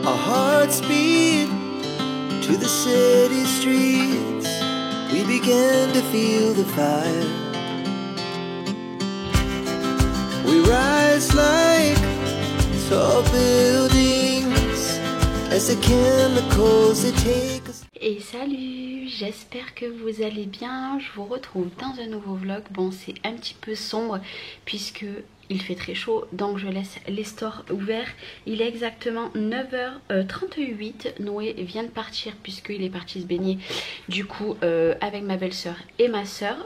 Our hearts beat to the city streets. We began to feel the fire. We rise like tall buildings as the chemicals they take us. Et salut, j'espère que vous allez bien. Je vous retrouve dans un nouveau vlog. Bon, c'est un petit peu sombre puisque il fait très chaud, donc je laisse les stores ouverts. Il est exactement 9h38. Noé vient de partir puisqu'il est parti se baigner du coup avec ma belle-sœur et ma soeur.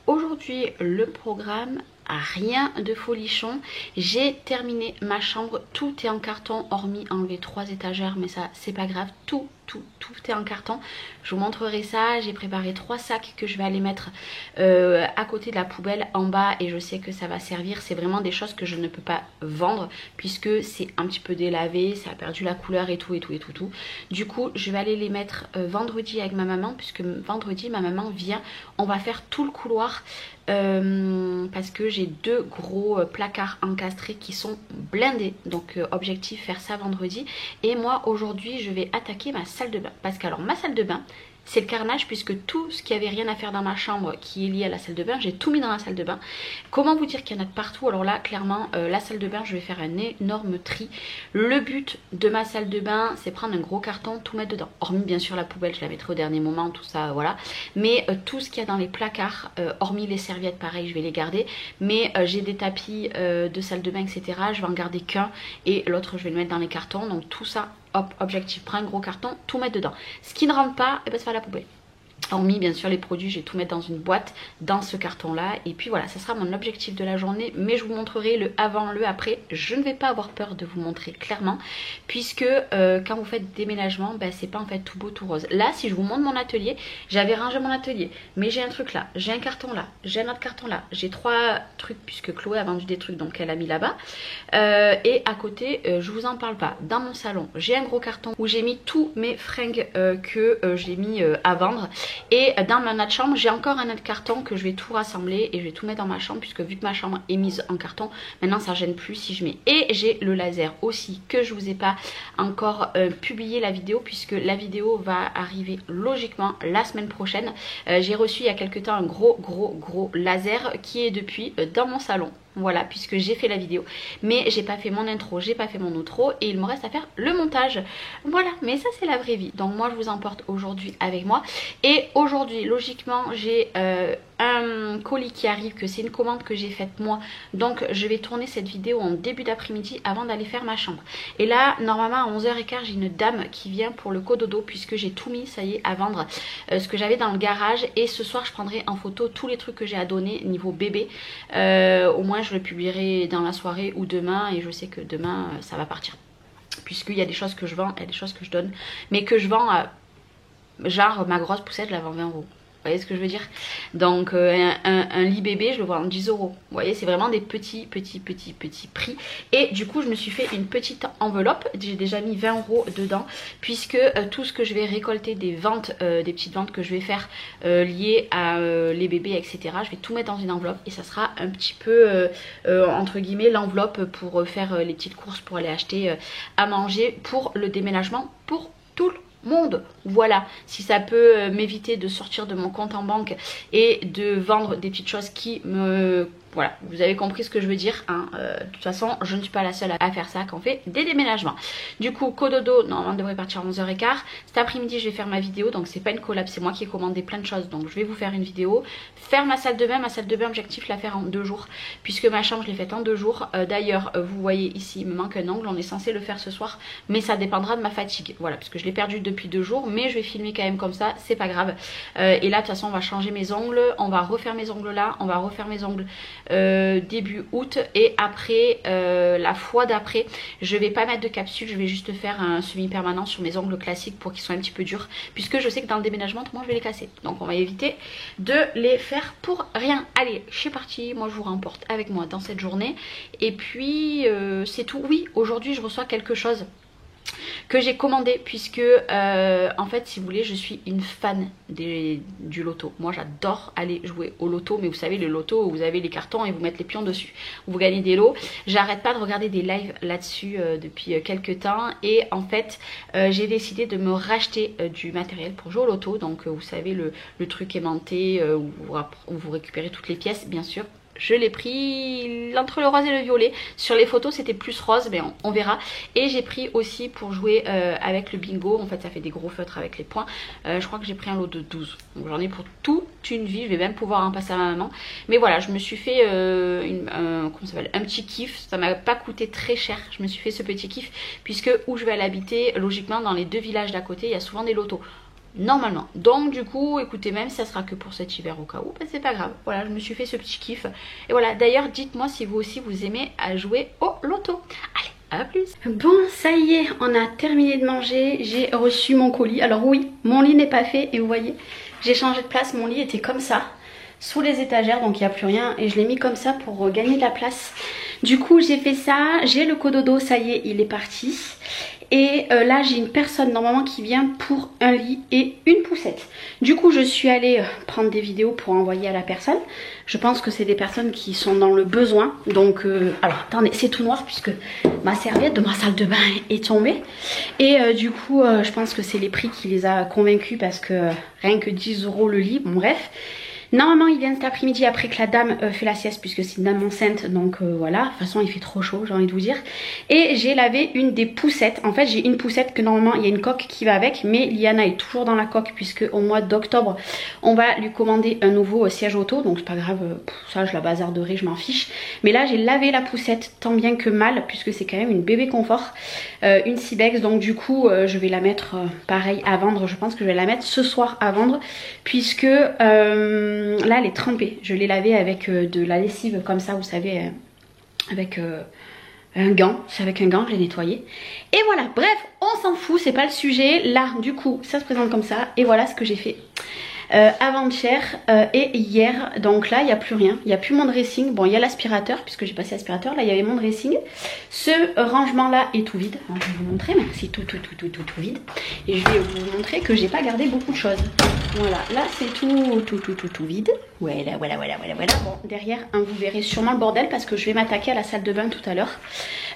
Aujourd'hui, le programme, rien de folichon. J'ai terminé ma chambre, tout est en carton hormis enlever 3 étagères, mais ça c'est pas grave, tout est en carton. Je vous montrerai ça. J'ai préparé 3 sacs que je vais aller mettre à côté de la poubelle en bas, et je sais que ça va servir. C'est vraiment des choses que je ne peux pas vendre puisque c'est un petit peu délavé, ça a perdu la couleur et tout. Du coup je vais aller les mettre vendredi avec ma maman, puisque vendredi ma maman vient. On va faire tout le couloir parce que j'ai 2 gros placards encastrés qui sont blindés, donc objectif faire ça vendredi. Et moi aujourd'hui je vais attaquer ma salle de bain, parce que alors ma salle de bain c'est le carnage, puisque tout ce qui avait rien à faire dans ma chambre qui est lié à la salle de bain, j'ai tout mis dans la salle de bain. Comment vous dire qu'il y en a de partout? Alors là clairement la salle de bain, je vais faire un énorme tri. Le but de ma salle de bain c'est prendre un gros carton, tout mettre dedans, hormis bien sûr la poubelle, je la mettrai au dernier moment, tout ça voilà. Mais tout ce qu'il y a dans les placards, hormis les serviettes pareil je vais les garder. Mais j'ai des tapis de salle de bain etc, je vais en garder qu'un et l'autre je vais le mettre dans les cartons. Donc tout ça, hop, objectif, prends un gros carton, tout mettre dedans. Ce qui ne rentre pas, et ben, ça va à la poubelle. Hormis bien sûr les produits, je vais tout mettre dans une boîte, dans ce carton là. Et puis voilà, ça sera mon objectif de la journée. Mais je vous montrerai le avant, le après. Je ne vais pas avoir peur de vous montrer clairement, puisque quand vous faites déménagement, ben, c'est pas en fait tout beau tout rose. Là si je vous montre mon atelier, j'avais rangé mon atelier, mais j'ai un truc là, j'ai un carton là, j'ai un autre carton là, j'ai 3 trucs puisque Chloé a vendu des trucs, donc elle a mis là-bas. Et à côté, je vous en parle pas, dans mon salon j'ai un gros carton où j'ai mis tous mes fringues que j'ai mis à vendre. Et dans ma autre chambre j'ai encore un autre carton que je vais tout rassembler et je vais tout mettre dans ma chambre, puisque vu que ma chambre est mise en carton, maintenant ça gêne plus si je mets. Et j'ai le laser aussi que je vous ai pas encore publié la vidéo, puisque la vidéo va arriver logiquement la semaine prochaine. J'ai reçu il y a quelques temps un gros laser qui est depuis dans mon salon. Voilà, puisque j'ai fait la vidéo, mais j'ai pas fait mon intro, j'ai pas fait mon outro, et il me reste à faire le montage. Voilà, mais ça c'est la vraie vie. Donc moi je vous emporte aujourd'hui avec moi. Et aujourd'hui logiquement j'ai un colis qui arrive, que c'est une commande que j'ai faite moi. Donc je vais tourner cette vidéo en début d'après-midi avant d'aller faire ma chambre. Et là normalement à 11h15 j'ai une dame qui vient pour le cododo, puisque j'ai tout mis, ça y est, à vendre ce que j'avais dans le garage. Et ce soir je prendrai en photo tous les trucs que j'ai à donner niveau bébé. Au moins je le publierai dans la soirée ou demain, et je sais que demain ça va partir, puisqu'il y a des choses que je vends, il y a des choses que je donne, mais que je vends genre ma grosse poussette je la vends 20 €. Vous voyez ce que je veux dire? Donc un lit bébé je le vends 10 €. Vous voyez, c'est vraiment des petits prix. Et du coup je me suis fait une petite enveloppe, j'ai déjà mis 20 € dedans, puisque tout ce que je vais récolter des ventes, des petites ventes que je vais faire liées à les bébés etc, je vais tout mettre dans une enveloppe, et ça sera un petit peu entre guillemets l'enveloppe pour faire les petites courses, pour aller acheter à manger pour le déménagement pour tout le monde. Voilà, si ça peut m'éviter de sortir de mon compte en banque et de vendre des petites choses qui me... Voilà, vous avez compris ce que je veux dire, hein. De toute façon, je ne suis pas la seule à faire ça quand on fait des déménagements. Du coup, cododo, normalement, on devrait partir à 11h15. Cet après-midi, je vais faire ma vidéo, donc c'est pas une collab, c'est moi qui ai commandé plein de choses. Donc je vais vous faire une vidéo, faire ma salle de bain. Ma salle de bain, objectif, la faire en 2 jours, puisque ma chambre, je l'ai faite en 2 jours. D'ailleurs, vous voyez ici, il me manque un ongle, on est censé le faire ce soir, mais ça dépendra de ma fatigue. Voilà, parce que je l'ai perdu depuis 2 jours, mais je vais filmer quand même comme ça, c'est pas grave. Et là, de toute façon, on va changer mes ongles, on va refaire mes ongles là, on va refaire mes ongles début août. Et après la fois d'après je vais pas mettre de capsule, je vais juste faire un semi permanent sur mes ongles classiques pour qu'ils soient un petit peu durs, puisque je sais que dans le déménagement moi je vais les casser, donc on va éviter de les faire pour rien. Allez, je suis partie, moi je vous remporte avec moi dans cette journée. Et puis c'est tout. Oui, aujourd'hui je reçois quelque chose que j'ai commandé puisque en fait si vous voulez je suis une fan du loto. Moi j'adore aller jouer au loto, mais vous savez le loto où vous avez les cartons et vous mettez les pions dessus, vous gagnez des lots. J'arrête pas de regarder des lives là-dessus depuis quelques temps et en fait j'ai décidé de me racheter du matériel pour jouer au loto. Donc vous savez le truc aimanté où vous récupérez toutes les pièces bien sûr. Je l'ai pris entre le rose et le violet. Sur les photos c'était plus rose, mais on verra. Et j'ai pris aussi pour jouer avec le bingo. En fait ça fait des gros feutres avec les points. Je crois que j'ai pris un lot de 12. Donc j'en ai pour toute une vie. Je vais même pouvoir en passer à ma maman. Mais voilà, je me suis fait comment ça s'appelle, un petit kiff. Ça m'a pas coûté très cher. Je me suis fait ce petit kiff puisque où je vais aller habiter, logiquement dans les deux villages d'à côté, il y a souvent des lotos. Normalement. Donc du coup, écoutez, même si ça sera que pour cet hiver au cas où, ben, c'est pas grave. Voilà, je me suis fait ce petit kiff. Et voilà, d'ailleurs, dites-moi si vous aussi vous aimez à jouer au loto. Allez, à plus. Bon, ça y est, on a terminé de manger. J'ai reçu mon colis. Alors oui, mon lit n'est pas fait et vous voyez, j'ai changé de place. Mon lit était comme ça, sous les étagères, donc il n'y a plus rien. Et je l'ai mis comme ça pour gagner de la place. Du coup, j'ai fait ça. J'ai le cododo, ça y est, il est parti. Et là j'ai une personne normalement qui vient pour un lit et une poussette. Du coup je suis allée prendre des vidéos pour envoyer à la personne. Je pense que c'est des personnes qui sont dans le besoin. Donc alors attendez, c'est tout noir puisque ma serviette de ma salle de bain est tombée. Et du coup je pense que c'est les prix qui les a convaincus parce que rien que 10 € le lit, bon bref. Normalement il vient cet après-midi après que la dame fait la sieste puisque c'est une dame enceinte, donc voilà, de toute façon il fait trop chaud, j'ai envie de vous dire. Et j'ai lavé une des poussettes. En fait j'ai une poussette que normalement il y a une coque qui va avec, mais Liana est toujours dans la coque puisque au mois d'octobre on va lui commander un nouveau siège auto, donc c'est pas grave, ça je la bazarderai, je m'en fiche. Mais là j'ai lavé la poussette tant bien que mal puisque c'est quand même une bébé confort, une Cybex, donc du coup je vais la mettre pareil à vendre. Je pense que je vais la mettre ce soir à vendre puisque là elle est trempée. Je l'ai lavée avec de la lessive comme ça, vous savez, avec un gant. C'est avec un gant, je l'ai nettoyé. Et voilà, bref, on s'en fout, c'est pas le sujet. Là du coup ça se présente comme ça. Et voilà ce que j'ai fait avant-hier et hier. Donc là il n'y a plus rien, il n'y a plus mon dressing. Bon, il y a l'aspirateur puisque j'ai passé l'aspirateur. Là il y avait mon dressing. Ce rangement là est tout vide. Alors, je vais vous montrer, mais c'est tout vide. Et je vais vous montrer que j'ai pas gardé beaucoup de choses. Voilà, là c'est tout vide. Voilà. Bon, derrière vous verrez sûrement le bordel parce que je vais m'attaquer à la salle de bain tout à l'heure,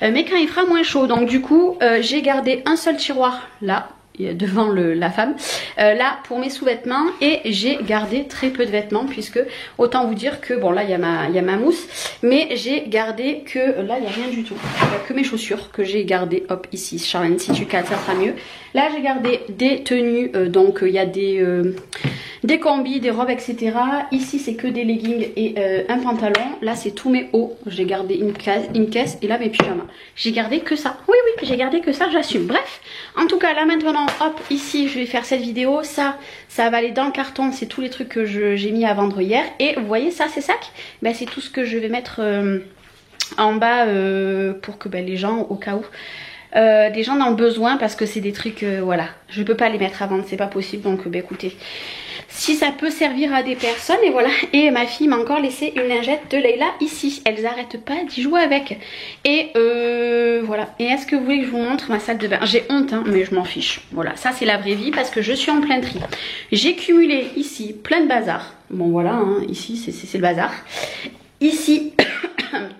mais quand il fera moins chaud. Donc du coup j'ai gardé un seul tiroir là devant la femme, là pour mes sous-vêtements, et j'ai gardé très peu de vêtements puisque autant vous dire que bon là il y a ma mousse, mais j'ai gardé que là il n'y a rien du tout, il n'y a que mes chaussures que j'ai gardé. Hop, ici Charlène, si tu cales ça sera mieux. Là j'ai gardé des tenues, donc il y a des combis, des robes, etc. Ici c'est que des leggings et un pantalon. Là c'est tous mes hauts, j'ai gardé une caisse, et là mes pyjamas. J'ai gardé que ça, oui j'ai gardé que ça, j'assume. Bref, en tout cas là maintenant, hop, ici je vais faire cette vidéo. Ça va aller dans le carton, c'est tous les trucs que j'ai mis à vendre hier. Et vous voyez ça, ces sacs, ben, c'est tout ce que je vais mettre en bas pour que les gens, au cas où des gens dans le besoin, parce que c'est des trucs voilà, je peux pas les mettre à vendre, c'est pas possible. Donc écoutez, si ça peut servir à des personnes, et voilà. Et ma fille m'a encore laissé une lingette de Leila ici, elles arrêtent pas d'y jouer avec. Et voilà. Et est-ce que vous voulez que je vous montre ma salle de bain? J'ai honte hein, mais je m'en fiche. Voilà, ça c'est la vraie vie parce que je suis en plein tri. J'ai cumulé ici plein de bazar. Bon voilà, hein, ici c'est le bazar. Ici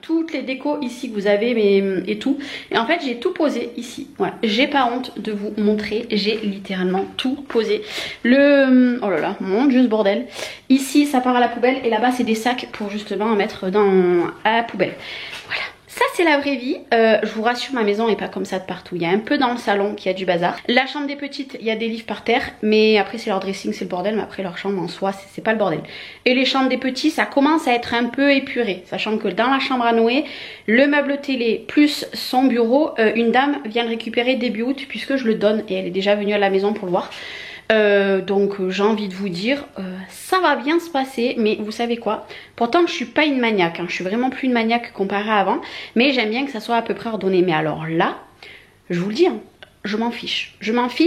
toutes les décos ici que vous avez, mais et tout. Et en fait j'ai tout posé ici. Voilà, j'ai pas honte de vous montrer, j'ai littéralement tout posé. Oh là là, mon dieu ce bordel. Ici ça part à la poubelle et là-bas c'est des sacs pour justement mettre à la poubelle. Voilà. Ça c'est la vraie vie, je vous rassure, ma maison n'est pas comme ça de partout. Il y a un peu dans le salon qui a du bazar. La chambre des petites, il y a des livres par terre, mais après c'est leur dressing, c'est le bordel. Mais après leur chambre en soi, c'est pas le bordel. Et les chambres des petits, ça commence à être un peu épuré, sachant que dans la chambre à Noé, le meuble télé plus son bureau, une dame vient le récupérer début août puisque je le donne et elle est déjà venue à la maison pour le voir. Donc j'ai envie de vous dire, ça va bien se passer, mais vous savez quoi, pourtant je suis pas une maniaque, hein, je suis vraiment plus une maniaque comparée à avant, mais j'aime bien que ça soit à peu près ordonné. Mais alors là, je vous le dis, hein, je m'en fiche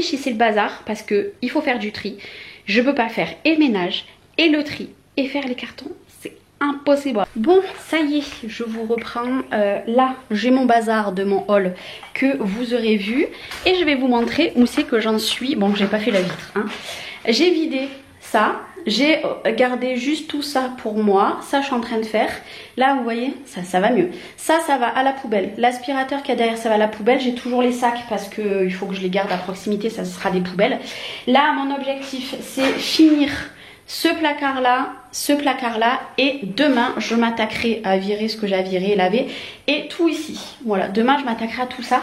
si c'est le bazar, parce que il faut faire du tri. Je peux pas faire et le ménage et le tri et faire les cartons, c'est impossible. Bon, ça y est, je vous reprends. Là, j'ai mon bazar de mon haul que vous aurez vu. Et je vais vous montrer où c'est que j'en suis. Bon, j'ai pas fait la vitre, hein. J'ai vidé ça. J'ai gardé juste tout ça pour moi. Ça, je suis en train de faire. Là, vous voyez, ça va mieux. Ça va à la poubelle. L'aspirateur qu'il y a derrière, ça va à la poubelle. J'ai toujours les sacs parce que il faut que je les garde à proximité. Ça sera des poubelles. Là, mon objectif, c'est finir ce placard-là. Et demain, je m'attaquerai à virer ce que j'ai à virer et laver. Et tout ici. Voilà, demain, je m'attaquerai à tout ça.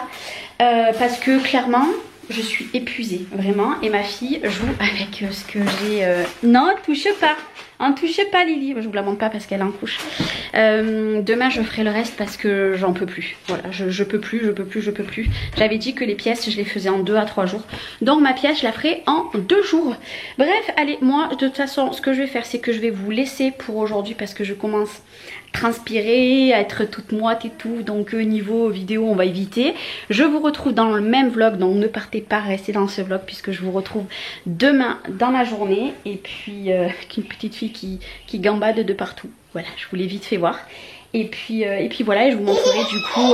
Parce que clairement... je suis épuisée, vraiment. Et ma fille joue avec ce que j'ai... Non, touche pas. On touche pas Lily. Je vous la montre pas parce qu'elle est en couche. Demain, je ferai le reste parce que j'en peux plus. Voilà, je peux plus. J'avais dit que les pièces, je les faisais en 2 à 3 jours. Donc ma pièce, je la ferai en 2 jours. Bref, allez, moi, de toute façon, ce que je vais faire, c'est que je vais vous laisser pour aujourd'hui parce que je commence... transpirer, à être toute moite et tout, donc niveau vidéo on va éviter. Je vous retrouve dans le même vlog, donc ne partez pas, restez dans ce vlog puisque je vous retrouve demain dans la journée. Et puis qu'une petite fille qui gambade de partout, voilà, je vous l'ai vite fait voir. Et puis voilà, et je vous montrerai du coup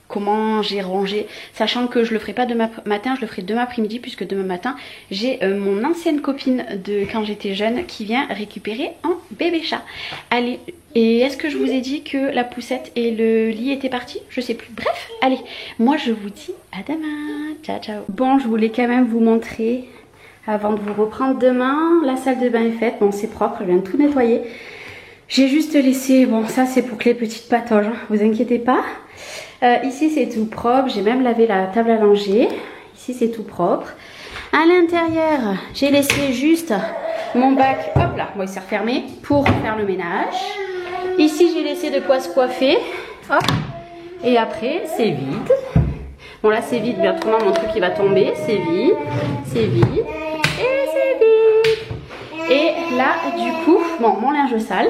comment j'ai rangé, sachant que je le ferai pas demain matin, je le ferai demain après-midi puisque demain matin j'ai mon ancienne copine de quand j'étais jeune qui vient récupérer un bébé chat. Allez, et est-ce que je vous ai dit que la poussette et le lit étaient partis? Je sais plus. Bref, allez, moi je vous dis à demain. Ciao ciao. Bon, je voulais quand même vous montrer avant de vous reprendre demain. La salle de bain est faite, bon c'est propre, je viens de tout nettoyer. J'ai juste laissé, bon ça c'est pour que les petites patauges, hein, vous inquiétez pas. Ici c'est tout propre, j'ai même lavé la table à langer. Ici c'est tout propre. À l'intérieur, j'ai laissé juste mon bac, hop là, bon il s'est refermé, pour faire le ménage. Ici j'ai laissé de quoi se coiffer, hop. Et après c'est vide. Bon là c'est vide, mais autrement mon truc il va tomber, c'est vide, c'est vide, et c'est vide. Et là du coup, bon mon linge sale.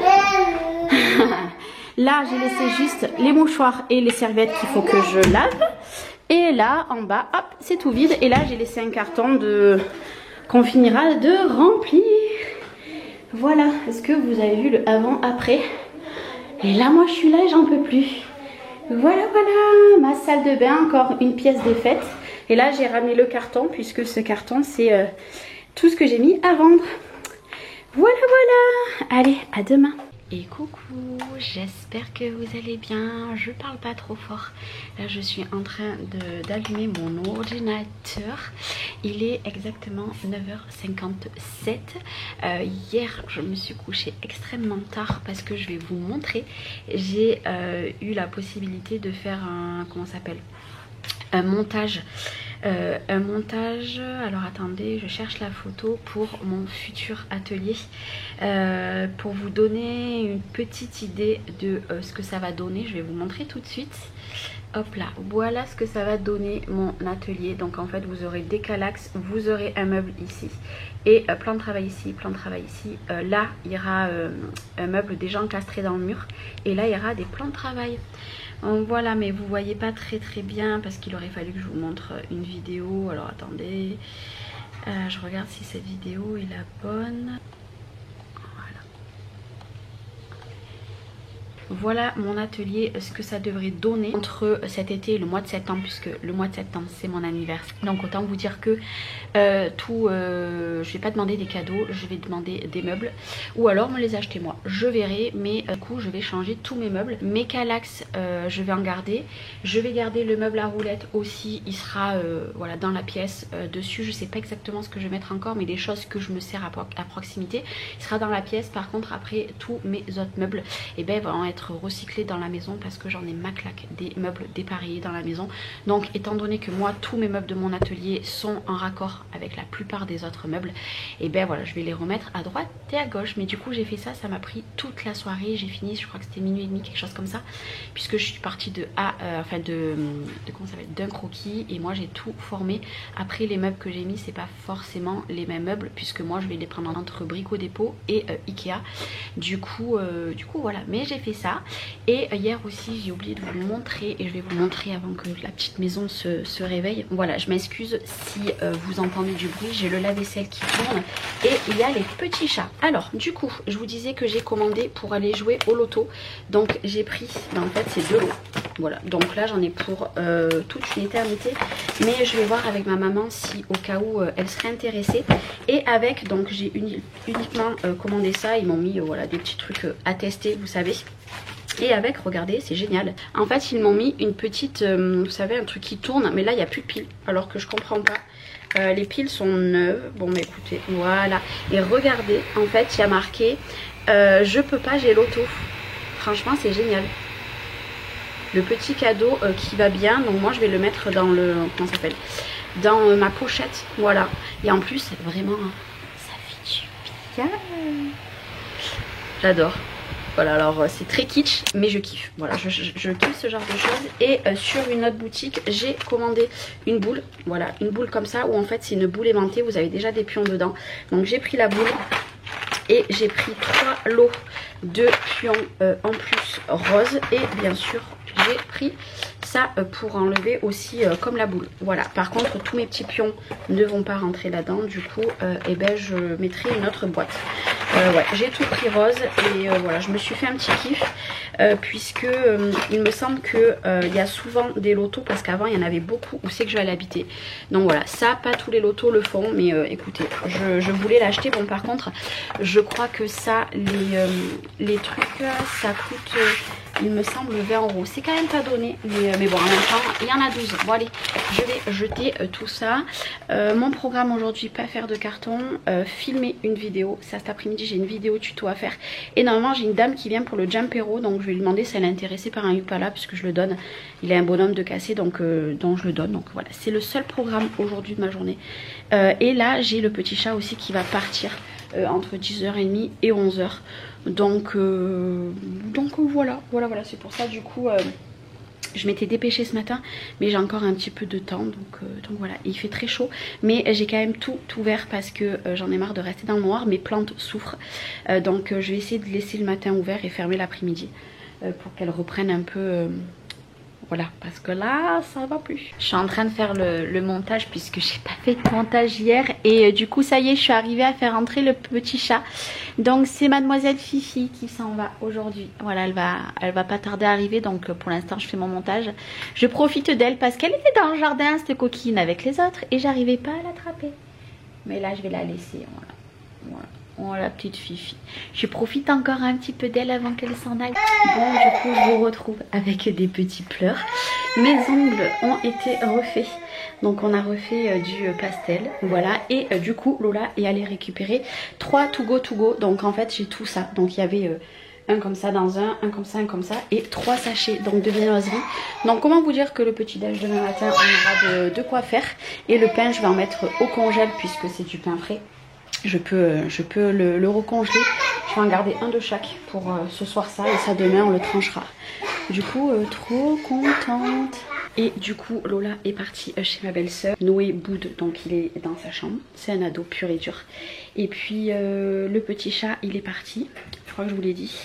Là, j'ai laissé juste les mouchoirs et les serviettes qu'il faut que je lave. Et là, en bas, hop, c'est tout vide. Et là, j'ai laissé un carton qu'on finira de remplir. Voilà. Est-ce que vous avez vu le avant-après? Et là, moi, je suis là et j'en peux plus. Voilà, voilà. Ma salle de bain, encore une pièce défaite. Et là, j'ai ramené le carton puisque ce carton, c'est tout ce que j'ai mis à vendre. Voilà, voilà. Allez, à demain. Et coucou, j'espère que vous allez bien. Je parle pas trop fort. Là je suis en train d'allumer mon ordinateur. Il est exactement 9h57. Hier je me suis couchée extrêmement tard parce que je vais vous montrer. J'ai eu la possibilité de faire un, comment ça s'appelle, un montage. Alors attendez, je cherche la photo pour mon futur atelier pour vous donner une petite idée de ce que ça va donner. Je vais vous montrer tout de suite. Hop là, voilà ce que ça va donner mon atelier. Donc en fait vous aurez des calax, vous aurez un meuble ici et plan de travail ici, plan de travail ici. Là il y aura un meuble déjà encastré dans le mur et là il y aura des plans de travail. Donc voilà, mais vous voyez pas très bien parce qu'il aurait fallu que je vous montre une vidéo. Alors attendez, je regarde si cette vidéo est la bonne. Voilà mon atelier, ce que ça devrait donner entre cet été et le mois de septembre, puisque le mois de septembre c'est mon anniversaire. Donc autant vous dire que je vais pas demander des cadeaux, je vais demander des meubles ou alors me les acheter moi. Je verrai, mais du coup je vais changer tous mes meubles. Mes calax, je vais en garder. Je vais garder le meuble à roulettes aussi, il sera voilà, dans la pièce dessus. Je sais pas exactement ce que je vais mettre encore, mais des choses que je me sers à proximité, il sera dans la pièce. Par contre après tous mes autres meubles, et ben vont être recyclés dans la maison parce que j'en ai ma claque des meubles dépareillés dans la maison. Donc étant donné que moi tous mes meubles de mon atelier sont en raccord avec la plupart des autres meubles, et ben voilà, je vais les remettre à droite et à gauche. Mais du coup j'ai fait ça, ça m'a pris toute la soirée. J'ai fini, je crois que c'était minuit et demi, quelque chose comme ça, puisque je suis partie de comment ça s'appelle, d'un croquis, et moi j'ai tout formé. Après les meubles que j'ai mis, c'est pas forcément les mêmes meubles puisque moi je vais les prendre entre Brico Dépôt et Ikea. Du coup voilà, mais j'ai fait ça. ça. Et hier aussi j'ai oublié de vous le montrer et je vais vous le montrer avant que la petite maison se réveille. Voilà, je m'excuse si vous entendez du bruit, j'ai le lave-vaisselle qui tourne et il y a les petits chats. Alors du coup je vous disais que j'ai commandé pour aller jouer au loto. Donc j'ai pris, en fait c'est 2 lots. Voilà, donc là j'en ai pour toute une éternité. Mais je vais voir avec ma maman si au cas où elle serait intéressée. Et avec, donc j'ai uniquement commandé ça. Ils m'ont mis voilà, des petits trucs à tester, vous savez. Et avec, regardez, c'est génial. En fait, ils m'ont mis une petite, vous savez, un truc qui tourne. Mais là, il n'y a plus de piles. Alors que je comprends pas. Les piles sont neuves. Bon, mais écoutez, voilà. Et regardez, en fait, il y a marqué je peux pas, j'ai l'auto. Franchement, c'est génial. Le petit cadeau qui va bien. Donc moi, je vais le mettre dans le... Comment ça s'appelle? Dans ma pochette. Voilà. Et en plus, vraiment, hein, ça fait du bien. J'adore. Voilà, alors c'est très kitsch, mais je kiffe. Voilà, je kiffe ce genre de choses. Et sur une autre boutique, j'ai commandé une boule. Voilà, une boule comme ça, où en fait c'est une boule aimantée. Vous avez déjà des pions dedans. Donc j'ai pris la boule. Et j'ai pris 3 lots de pions en plus rose. Et bien sûr, j'ai pris ça pour enlever aussi comme la boule. Voilà, par contre tous mes petits pions ne vont pas rentrer là-dedans. Du coup, eh ben, je mettrai une autre boîte. Ouais, j'ai tout pris rose et voilà, je me suis fait un petit kiff puisque il me semble que il y a souvent des lotos, parce qu'avant il y en avait beaucoup où c'est que je vais l'habiter. Donc voilà, ça pas tous les lotos le font, mais écoutez, je voulais l'acheter. Bon, par contre je crois que ça, les trucs ça coûte il me semble 20 €. C'est quand même pas donné, mais bon, en même temps il y en a 12. Bon allez, je vais jeter tout ça. Mon programme aujourd'hui, pas faire de carton, filmer une vidéo. Ça, cet après-midi j'ai une vidéo tuto à faire. Et normalement j'ai une dame qui vient pour le Jumpero, donc je vais lui demander si elle est intéressée par un Yupala, puisque je le donne. Il est un bonhomme de cassé, donc je le donne. Donc voilà, c'est le seul programme aujourd'hui de ma journée. Et là j'ai le petit chat aussi qui va partir entre 10h30 et 11h. Donc voilà, c'est pour ça du coup je m'étais dépêchée ce matin, mais j'ai encore un petit peu de temps, donc voilà. Il fait très chaud, mais j'ai quand même tout ouvert parce que j'en ai marre de rester dans le noir. Mes plantes souffrent, donc je vais essayer de laisser le matin ouvert et fermer l'après-midi pour qu'elles reprennent un peu... Voilà, parce que là, ça va plus. Je suis en train de faire le montage puisque j'ai pas fait de montage hier. Et du coup, ça y est, je suis arrivée à faire entrer le petit chat. Donc, c'est mademoiselle Fifi qui s'en va aujourd'hui. Voilà, elle va pas tarder à arriver. Donc, pour l'instant, je fais mon montage. Je profite d'elle parce qu'elle était dans le jardin, cette coquine, avec les autres. Et j'arrivais pas à l'attraper. Mais là, je vais la laisser, voilà. Oh, la petite Fifi. Je profite encore un petit peu d'elle avant qu'elle s'en aille. Bon, du coup, je vous retrouve avec des petits pleurs. Mes ongles ont été refaits. Donc, on a refait du pastel. Voilà. Et du coup, Lola est allée récupérer 3 to go. Donc, en fait, j'ai tout ça. Donc, il y avait... un comme ça dans un comme ça, un comme ça, et 3 sachets donc de viennoiserie. Donc comment vous dire que le petit déj demain matin, on aura de quoi faire. Et le pain, je vais en mettre au congèle puisque c'est du pain frais. Je peux le recongeler. Je vais en garder un de chaque pour ce soir ça, et ça demain on le tranchera. Du coup trop contente. Et du coup Lola est partie chez ma belle-sœur. Noé boude, donc il est dans sa chambre. C'est un ado pur et dur. Et puis le petit chat il est parti. Je crois que je vous l'ai dit.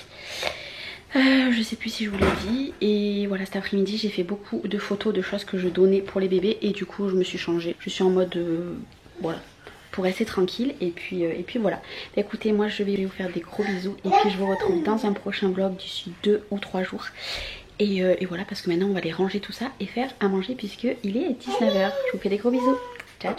Je sais plus si je vous l'ai dit. Et voilà, cet après-midi j'ai fait beaucoup de photos de choses que je donnais pour les bébés. Et du coup je me suis changée. Je suis en mode voilà, pour rester tranquille. Et puis voilà. Écoutez, moi je vais vous faire des gros bisous. Et puis je vous retrouve dans un prochain vlog d'ici 2 ou 3 jours. Et voilà, parce que maintenant on va aller ranger tout ça et faire à manger puisque il est 19h. Je vous fais des gros bisous. Ciao.